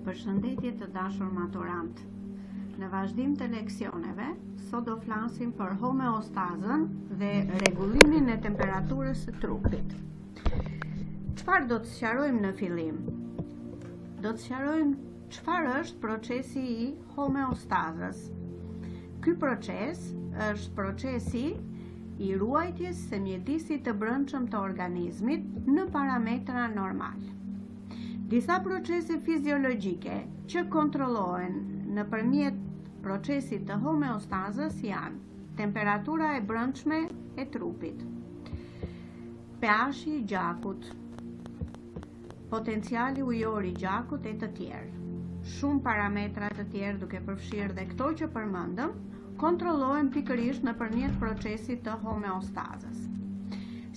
Përshëndetje të dashur maturant. Në vazhdim të leksioneve, sot do flasim për homeostazën dhe rregullimin e temperaturës së trupit. Çfarë do të sqarojmë në fillim? Do të sqarojmë çfarë është procesi i homeostazës. Ky proces është procesi i ruajtjes së mjedisit të brendshëm të organizmit në parametra normal. Disa procese fiziologjike që kontrollohen nëpërmjet procesit të homeostazës janë temperatura e brendshme e trupit, pH-i i gjakut, potenciali ujor i gjakut e të tjerë. Shumë parametra të tjerë, duke përfshirë dhe këto që përmendëm, kontrollohen pikërisht nëpërmjet procesit të homeostazës.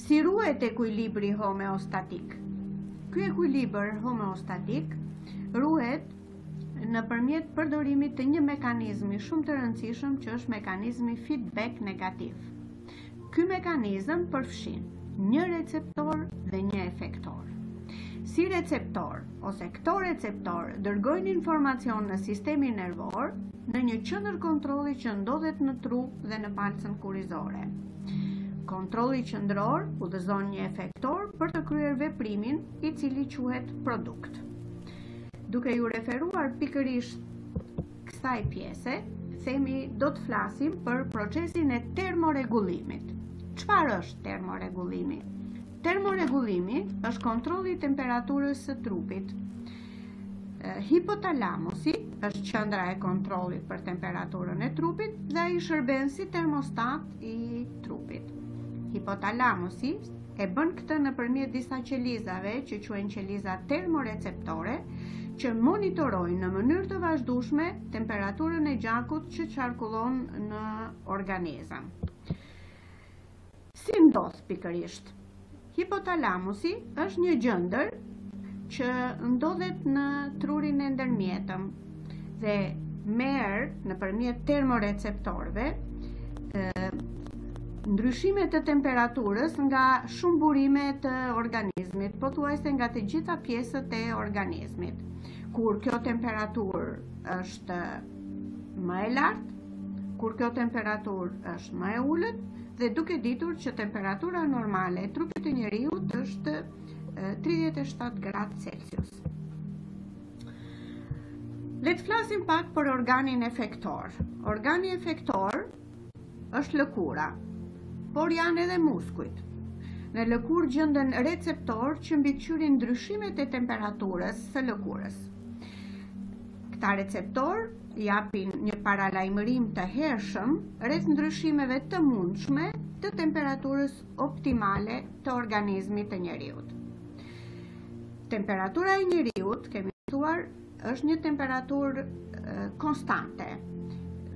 Si ruhet ekuilibri homeostatik? Ky ekuilibër homeostatik ruhet nëpërmjet përdorimit të një mekanizmi shumë të rëndësishëm që është mekanizmi feedback negativ. Ky mekanizëm përfshin një receptor dhe një efektor. Si receptor ose këto receptor dërgojnë informacion në sistemin nervor në një qendër kontrolli që ndodhet në tru dhe në palcën kurrizore. Kontrolli qendror udhëzon një efektor për të kryer veprimin i cili quhet produkt. Duke ju referuar pikërisht kësaj pjese, themi do të flasim për procesin e termorregullimit. Çfarë është termorregullimi? Termorregullimi është kontrolli i temperaturës së trupit. Hipotalamusi është qendra e kontrollit për temperaturën e trupit dhe ai shërben si termostat i trupit. Hipotalamusi e bën këtë nëpërmjet disa qelizave që quhen qeliza termoreceptore, që monitorojnë në mënyrë të vazhdueshme temperaturën e gjakut që qarkullon në organizëm. Si ndodh pikërisht? Hipotalamusi është një gjendër që ndodhet në trurin e ndërmjetëm dhe merr nëpërmjet termoreceptorëve ndryshime të temperaturës nga shumë burime të organizmit, pothuajse nga të gjitha pjesët e organizmit. Kur kjo temperaturë është më e lartë, kur kjo temperaturë është më e ulët, dhe duke ditur që temperatura normale e trupit të njeriut është 37 gradë Celsius. Le të flasim pak për organin efektor. Organi efektor është lëkura, por janë edhe muskujt. Në lëkurë gjenden receptor që mbikëqyrin ndryshimet e temperaturës së lëkurës. Këta receptor japin një paralajmërim të hershëm rreth ndryshimeve të mundshme të temperaturës optimale të organizmit të njeriut. Temperatura e njeriut, kemi thuar, është një temperaturë konstante.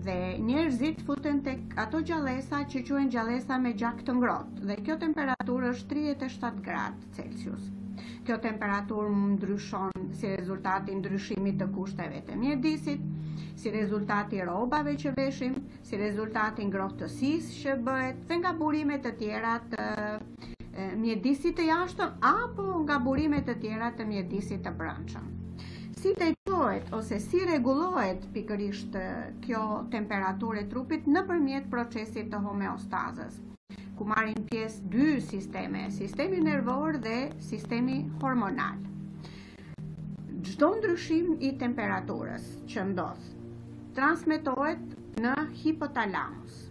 Dhe njerëzit futen tek ato gjallësa që quhen gjallësa me gjak të ngrohtë, dhe kjo temperaturë është 37 gradë Celsius. Kjo temperaturë ndryshon si rezultati i ndryshimit të kushteve të mjedisit, si rezultati i rrobave që veshim, si rezultati i ngrohtësisë që bëhet dhe nga burime të tjera të mjedisit të jashtëm apo nga burime të tjera të mjedisit të brendshëm. Si drejtohet ose si rregullohet pikërisht kjo temperaturë e trupit nëpërmjet procesit të homeostazës, ku marrin pjesë dy sisteme, sistemi nervor dhe sistemi hormonal. Çdo ndryshim i temperaturës që ndodh transmetohet në hipotalamus.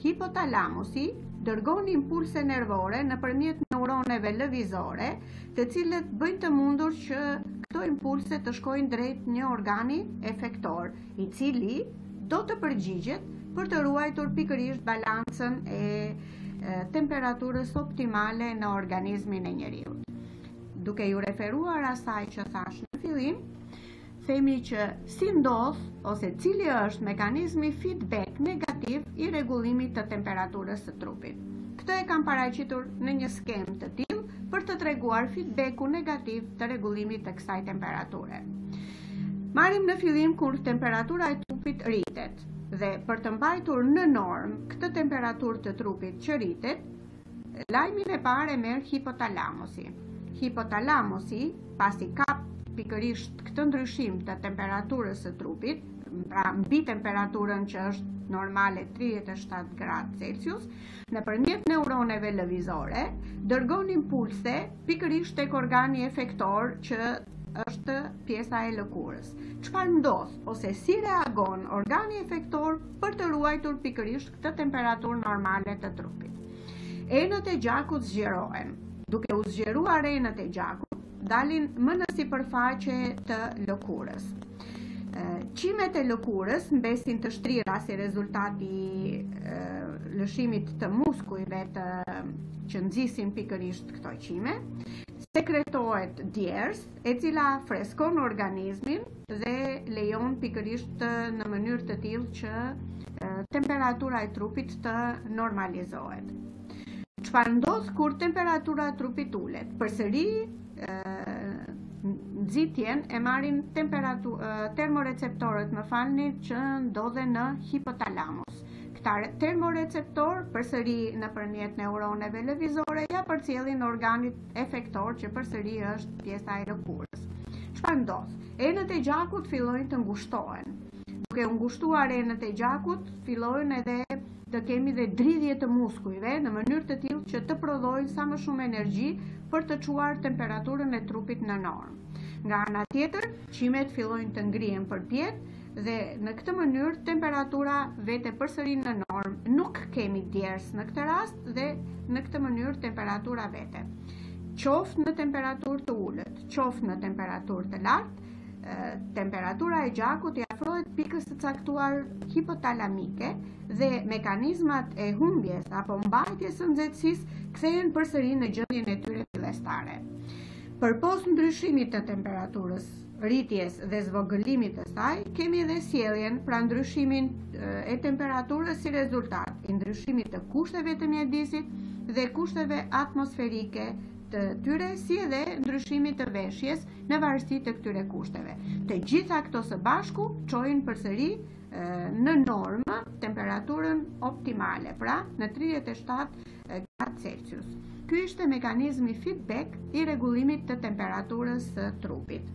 Hipotalamusi dërgon impulse nervore nëpërmjet neuroneve lëvizore, të cilët bëjnë të mundur që këto impulse të shkojnë drejt një organi efektor, i cili do të përgjigjet për të ruajtur pikërisht balancën e temperaturës optimale në organizmin e njeriut. Duke ju referuar asaj që thash në fillim, themi që si ndodh ose cili është mekanizmi feedback negativ i rregullimit të temperaturës së trupit. Këtë e kam paraqitur në një skemë të tillë për të treguar feedbacku negativ të rregullimit të kësaj temperature. Marrim në fillim kur temperatura e trupit rritet dhe për të mbajtur në normë këtë temperaturë të trupit që rritet, lajmin e parë e merr hipotalamusi. Hipotalamusi, pasi kap pikërisht këtë ndryshim të temperaturës së trupit, pra mbi temperaturën që është normale 37 gradë Celsius, nëpërmjet neuroneve lëvizore, dërgon impulse pikërisht tek organi efektor që është pjesa e lëkurës. Çfarë ndodh ose si reagon organi efektor për të ruajtur pikërisht këtë temperaturë normale të trupit? Enët e gjakut zgjerohen. Duke u zgjeruar enët e gjakut, dalin më në sipërfaqe të lëkurës. Qimet e lëkurës mbesin të shtrira si rezultati i lëshimit të muskujve që nxisin pikërisht këto qime. Sekretohet djers, e cila freskon organizmin dhe lejon pikërisht në mënyrë të tillë që temperatura e trupit të normalizohet. Çfarë ndodh kur temperatura e trupit ulet? Përsëri nxitjen e marrin termoreceptorët, që ndodhen në hipotalamus. Këta termoreceptor përsëri nëpërmjet neuroneve lëvizore ja përcjellin organit efektor që përsëri është pjesa e lëkurës. Çfarë ndodh? Enët e gjakut fillojnë të ngushtohen. Duke u ngushtuar enët e gjakut, fillojnë edhe të kemi dhe dridhje të muskujve në mënyrë të tillë që të prodhojnë sa më shumë energji për të çuar temperaturën e trupit në normë. Nga ana tjetër, qimet fillojnë të ngrihen përpjet dhe në këtë mënyrë temperatura vete përsëri në normë. Nuk kemi djers në këtë rast dhe në këtë mënyrë temperatura vete. Qoftë në temperaturë të ulët, qoftë në temperaturë të lartë, temperatura e gjakut i afrohet pikës së caktuar hipotalamike dhe mekanizmat e humbjes apo mbajtjes së nxehtësisë kthehen përsëri në gjendjen e tyre fillestare. Përpos ndryshimit të temperaturës, rritjes dhe zvogëlimit të saj, kemi edhe sjelljen, pra ndryshimin e temperaturës si rezultat i ndryshimit të kushteve të mjedisit dhe kushteve atmosferike të tyre, si edhe ndryshimit të veshjes në varësi të këtyre kushteve. Të gjitha këto së bashku çojnë përsëri në normë temperaturën optimale, pra në 37 gradë Celsius. Ky ishte mekanizmi feedback i rregullimit të temperaturës së trupit.